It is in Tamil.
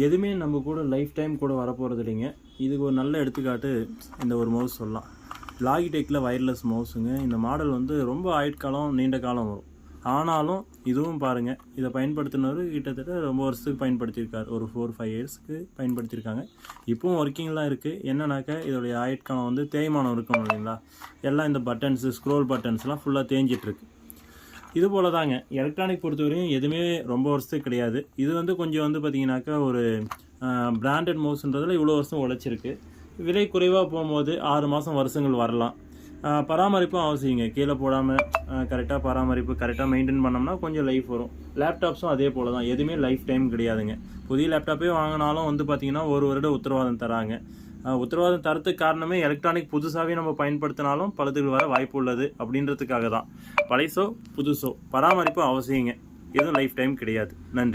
எதுவுமே நம்ம கூட லைஃப் டைம் கூட வரப்போகிறது இல்லைங்க. இதுக்கு ஒரு நல்ல எடுத்துக்காட்டு இந்த ஒரு மவுஸ் சொல்லலாம். லாகிடெக்கில் வயர்லெஸ் மவுஸுங்க. இந்த மாடல் வந்து ரொம்ப ஆயுட்காலம் நீண்ட காலம் வரும். ஆனாலும் இதுவும் பாருங்கள், இதை பயன்படுத்தினவர் கிட்டத்தட்ட ரொம்ப வருஷத்துக்கு பயன்படுத்தியிருக்காரு. ஒரு 4-5 இயர்ஸ்க்கு பயன்படுத்தியிருக்காங்க. இப்போவும் ஒர்க்கிங்லாம் இருக்குது. என்னன்னாக்கா இதோடைய ஆயுட்காலம் வந்து தேய்மானம் இருக்கணும் இல்லைங்களா, எல்லாம் இந்த பட்டன்ஸு ஸ்க்ரோல் பட்டன்ஸ்லாம் ஃபுல்லாக தேஞ்சிட்ருக்கு. இது போல தாங்க எலக்ட்ரானிக் பொறுத்தவரையும் எதுவுமே ரொம்ப வருஷத்துக்கு கிடையாது. இது வந்து கொஞ்சம் வந்து பார்த்திங்கனாக்கா ஒரு பிராண்டட் மவுஸ்ன்றதில் இவ்வளோ வருஷம் உழைச்சிருக்கு. விலை குறைவாக போகும்போது 6 மாதம் வருஷங்கள் வரலாம். பராமரிப்பும் அவசியங்க. கீழே போடாமல் கரெக்டாக பராமரிப்பு கரெக்டாக மெயின்டைன் பண்ணோம்னா கொஞ்சம் லைஃப் வரும். லேப்டாப்ஸும் அதே போல் தான், எதுவுமே லைஃப் டைம் கிடையாதுங்க. புதிய லேப்டாப்பே வாங்கினாலும் வந்து பார்த்திங்கன்னா 1 வருட உத்தரவாதம் தராங்க. உத்தரவாதம் தரத்துக்கு காரணமே எலக்ட்ரானிக் புதுசாகவே நம்ம பயன்படுத்தினாலும் பழுதுகள் வர வாய்ப்பு உள்ளது அப்படின்றதுக்காக தான். பழைசோ புதுசோ பராமரிப்பு அவசியங்க. எதுவும் லைஃப் டைம் கிடையாது. நன்றி.